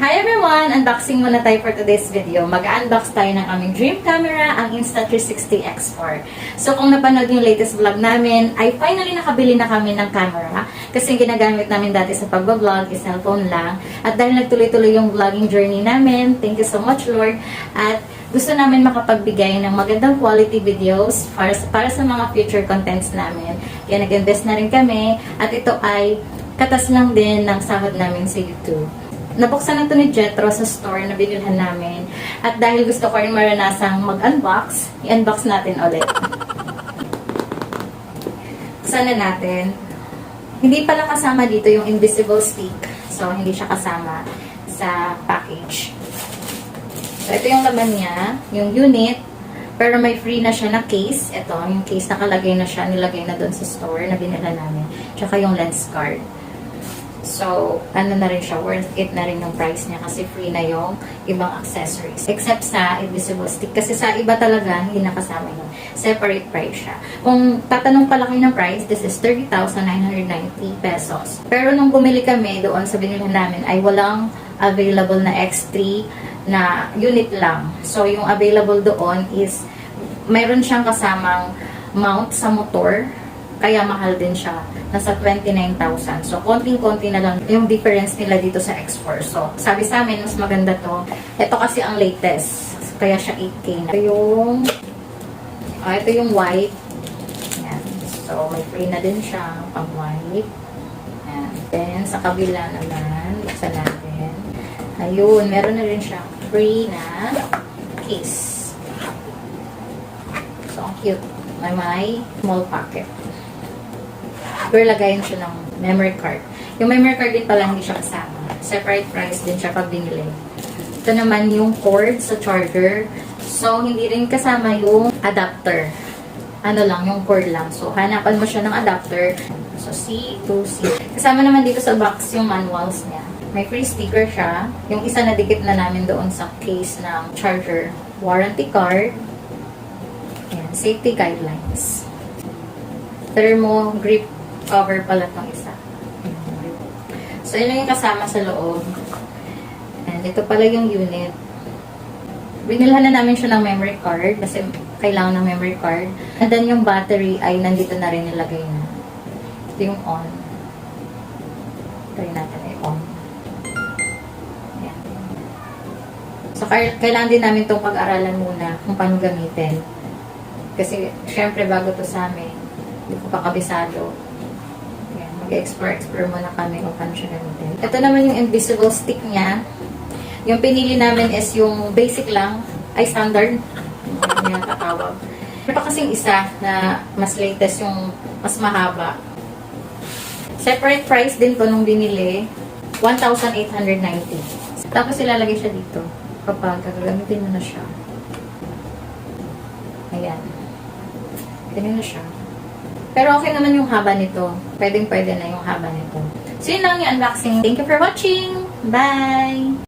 Hi everyone! Unboxing muna tayo for today's video. Mag-unbox tayo ng aming dream camera, ang Insta360 X4. So kung napanood yung latest vlog namin, ay finally nakabili na kami ng camera. Kasi ginagamit namin dati sa pagbablog, cellphone lang. At dahil nagtuloy-tuloy yung vlogging journey namin, thank you so much Lord. At gusto namin makapagbigay ng magandang quality videos para sa mga future contents namin. Kaya nag-invest na rin kami. At ito ay katas lang din ng sahod namin sa YouTube. Nabuksan na ito ni Jetro sa store na binilhan namin. At dahil gusto ko rin maranasang mag-unbox, i-unbox natin ulit. Buksan na natin. Hindi pala kasama dito yung invisible stick. So, hindi siya kasama sa package. So, ito yung laman niya, yung unit. Pero may free na siya na case. Ito, yung case nakalagay na siya, nilagay na doon sa store na binilhan namin. Tsaka yung lens card. So, ano na rin siya, worth it na rin yung price niya kasi free na yung ibang accessories. Except sa invisible stick. Kasi sa iba talaga, hindi nakasama yun. Separate price siya. Kung tatanong pala kayo ng price, this is 30,990 pesos. Pero nung bumili kami doon sa binilhan namin, ay walang available na X3 na unit lang. So, yung available doon is, mayroon siyang kasamang mount sa motor. Kaya mahal din siya. Nasa 29,000. So, konting-konti na lang yung difference nila dito sa X4. So, sabi sa amin, mas maganda to. Ito kasi ang latest. Kaya siya 8K na. Ito yung white. Ayan. So, may free na din siya pang white. Ayan. Then, sa kabila naman, buksan natin. Ayun, meron na rin siya free na case. So, ang cute. May small pocket. Pero lagayin siya ng memory card. Yung memory card din pala hindi siya kasama. Separate price din siya pag binili. Ito naman yung cord sa charger. So, hindi rin kasama yung adapter. Ano lang, yung cord lang. So, hanapan mo siya ng adapter. So, C to C. Kasama naman dito sa box yung manuals niya. May free sticker siya. Yung isa na dikit na namin doon sa case ng charger. Warranty card. Ayan, safety guidelines. Thermo grip cover pala itong isa. So, yun lang yung kasama sa loob. And ito pala yung unit. Binilhan na namin siya ng memory card kasi kailangan ng memory card. And then yung battery ay nandito na rin nilagay na. Ito yung on. Try natin ay on. Ayan. So, kailangan din namin itong pag-aralan muna kung paano gamitin. Kasi, syempre, bago to sa amin, hindi ko pa kabisado. Mag-explore muna kami kung paano siya gamitin. Ito naman yung invisible stick niya. Yung pinili namin is yung basic lang, ay standard. Yung natatawag. Pero pa kasing isa na mas latest, yung mas mahaba. Separate price din to nung binili, 1,890. Tapos ilalagay siya dito kapag gagamitin mo na siya. Ayan. Ganyan na siya. Pero okay naman yung haba nito. Pwedeng-pwede na yung haba nito. So, yun lang yung unboxing. Thank you for watching. Bye!